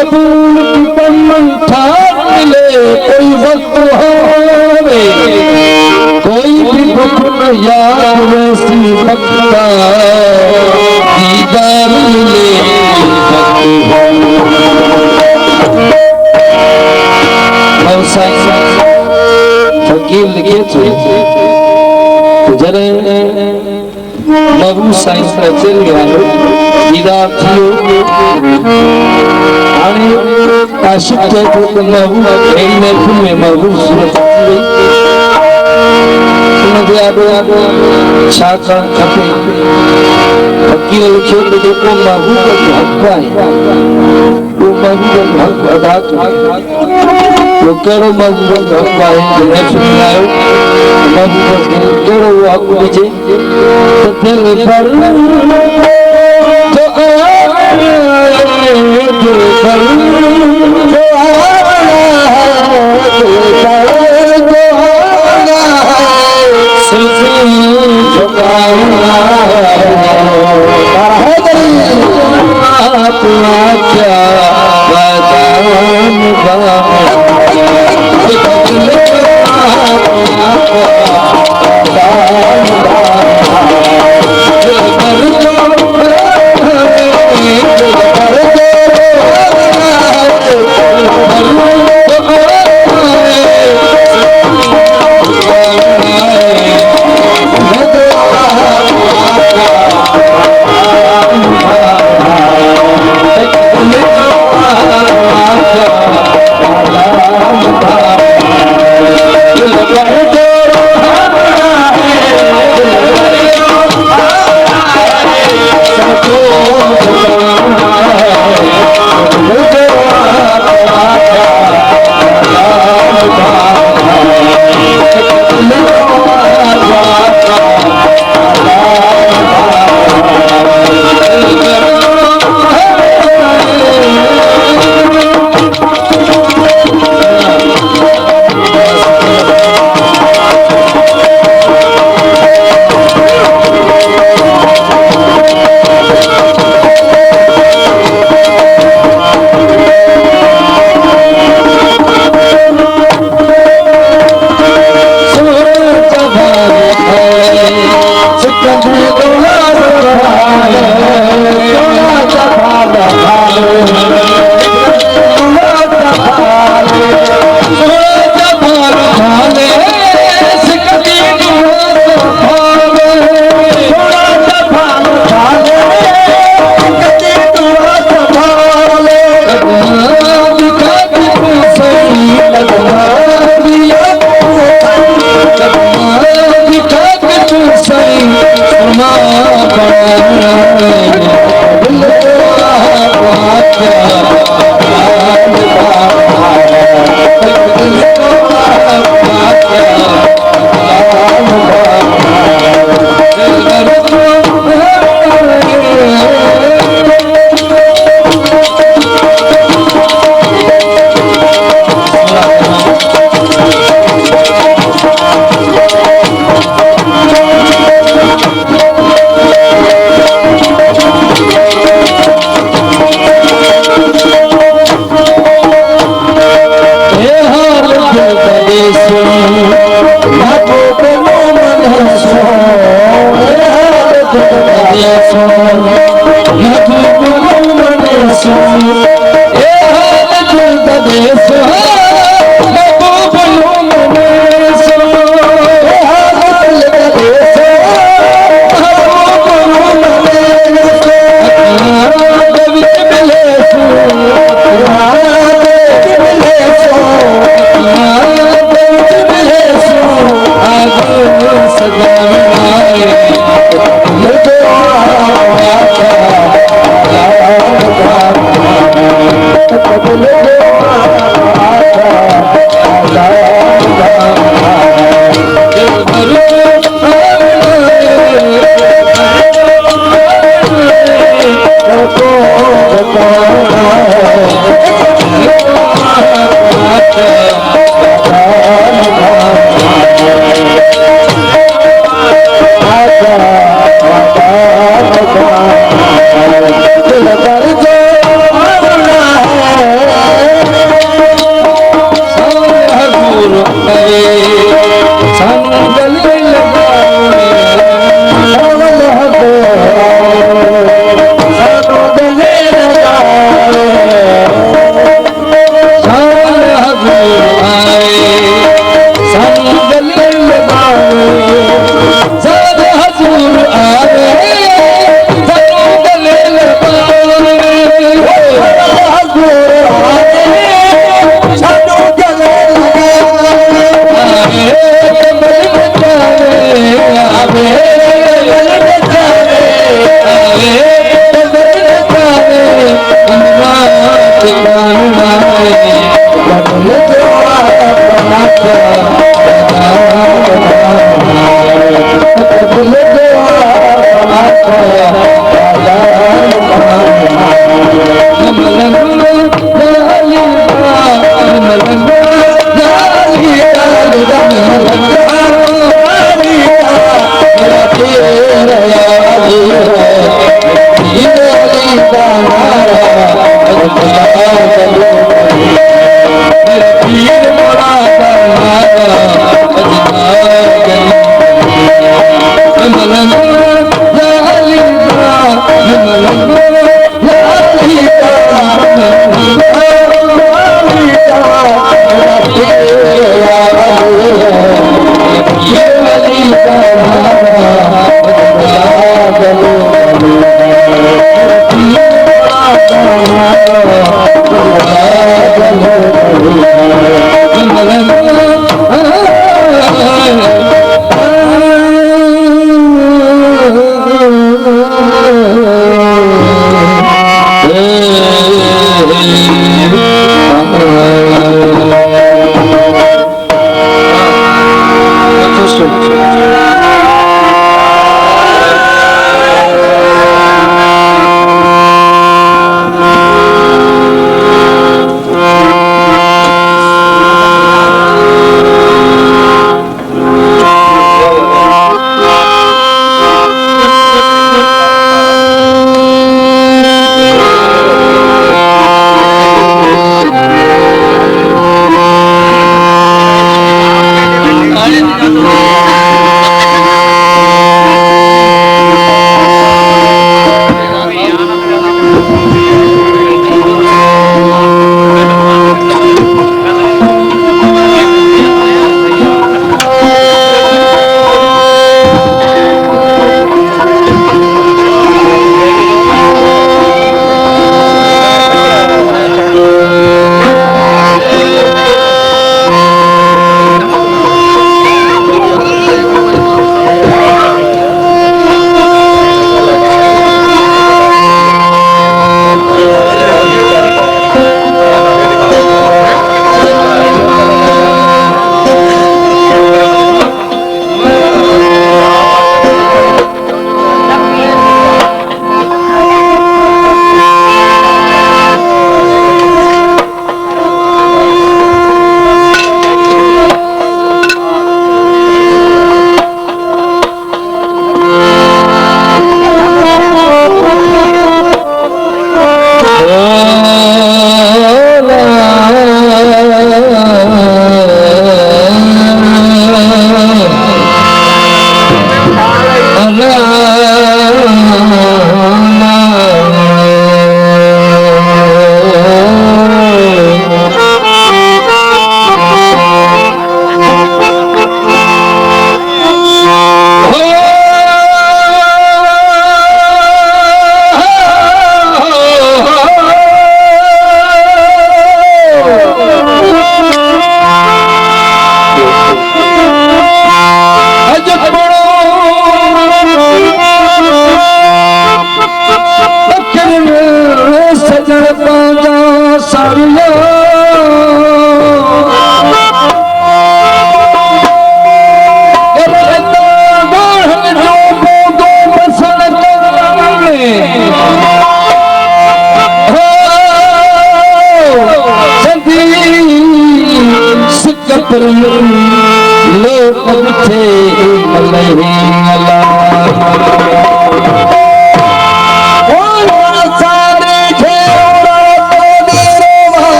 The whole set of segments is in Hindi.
कबूल की पंथा मिले कोई वक्त होवे कोई भी दुख न याद वैसी बख्ता दीदार मिले फकीर लिखे थे जरे बाबू साइंस में चल गया दीदार थियो आने आशिक थे तो बाबू मेरी महफिल में महबूब सूरत उन्हें आदो शाखा खपे फकीर लिखे तो को महबूब का हक है वो महबूब का हक अदा वो करो महबूब का हक है महफिल में आयो महबूब करो वो हक मुझे तो दिल पर तो दिल पर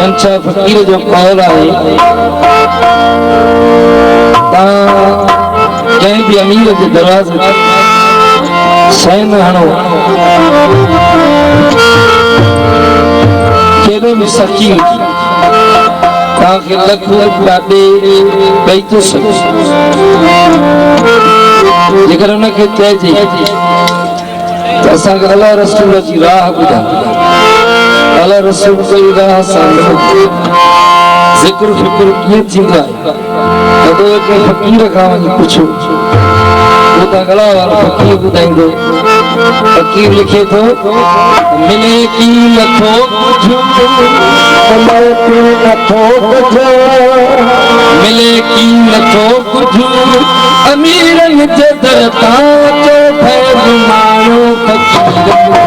मंचा फकीर जो कौल आहे कंहिं बि अमीर जे दरवाज़े ते सैन हणो केॾो बि सची तव्हांखे लख रुपया ॾेई थो सघे जेकर हुनखे चइजे त असांखे अलाह रसूल जी राह ॿुधाए अलाह रसूल जी राह सां ज़िक्र फिक्र कीअं थींदो आहे तॾहिं कंहिं फ़क़ीर खां वञी पुछो वो तो गला वाला फकीर ॿुधाईंदो फकीर लिखे थो मिले की नथो कुझु मिले की नथो कुझु अमीरनि जे दर तां जो फैज़ माण्हू फकीर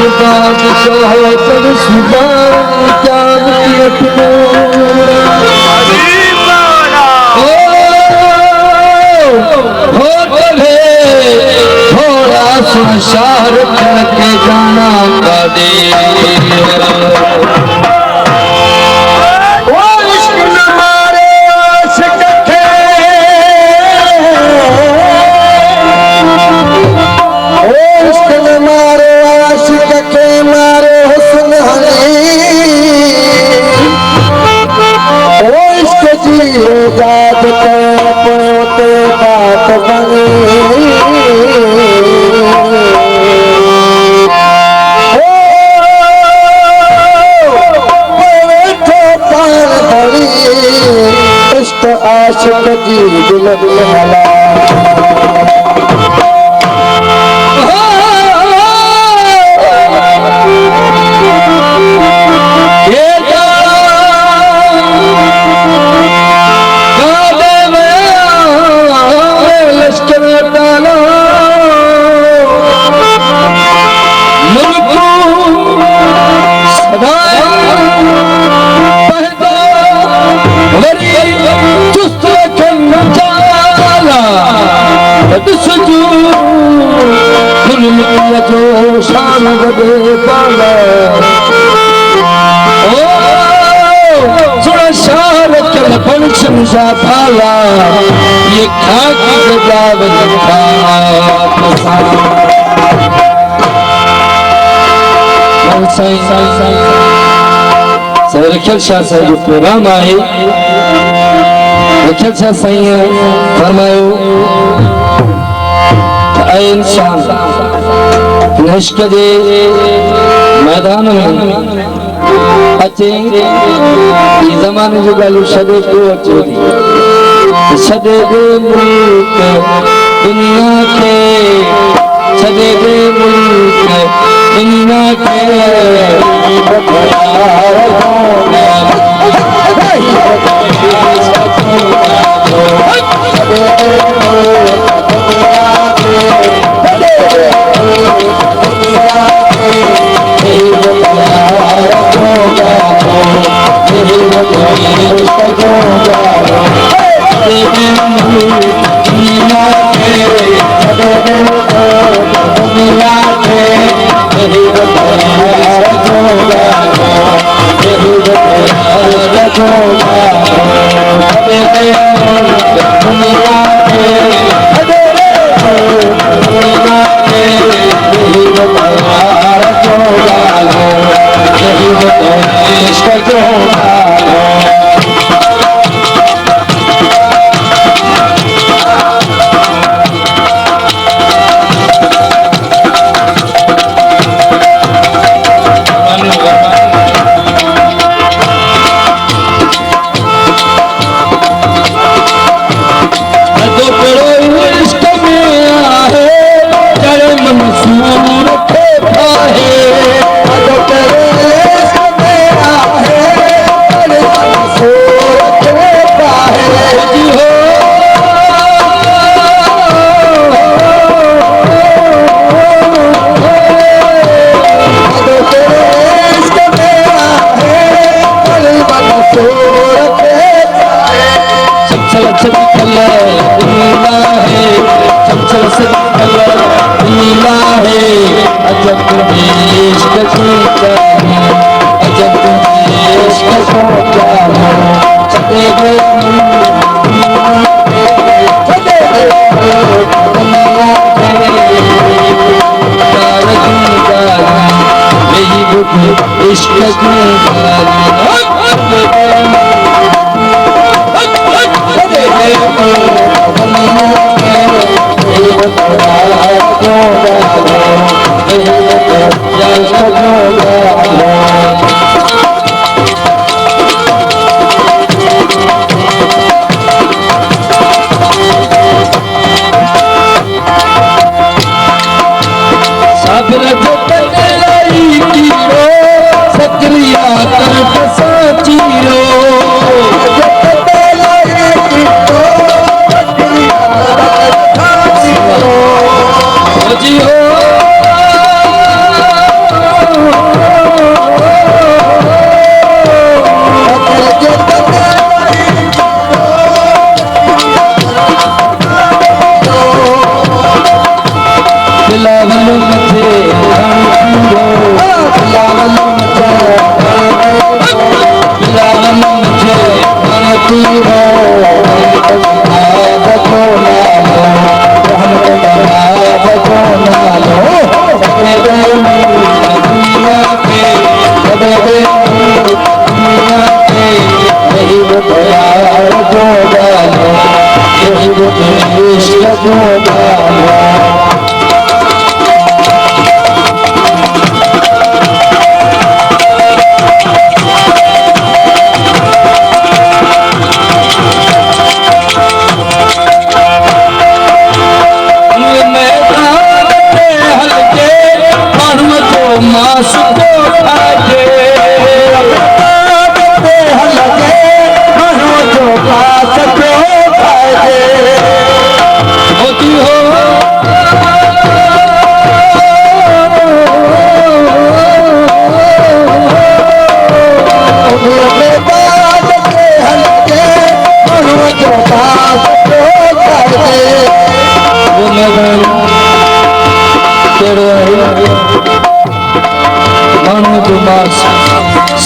बादशाह सब सुबह जान थोड़ा सा शार करके जाना का दे आशिक जी दिल मला जो शान बदे पाला ओ थोड़ा शार चल फंक्शन सा थाला ये खाकी सजाव रखियल शाह साहिब जो प्रोग्राम आहे रखियल शाह साईं फरमायो इंसान इश्क जे मैदान में अचे ज़माने जो ॻाल्हियूं छॾे पियो अचे थी छॾे दे मुल्क दुनिया खे छॾे दे मुल्क दुनिया खे बिलावल मथे बिलावल मथे बिलावल मथे तीरो बचो नालो बचो नालो दुनिया के यही वो प्यार जो डालो यही वो इश्क जो डालो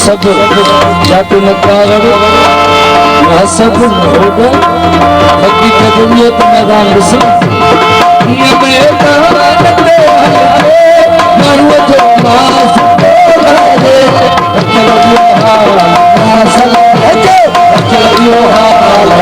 सब जाति में कागड़ सब होगा हकीकत दुनिया तो मैदान से ये मैदान पे मरवा जो मास चलो यो हाल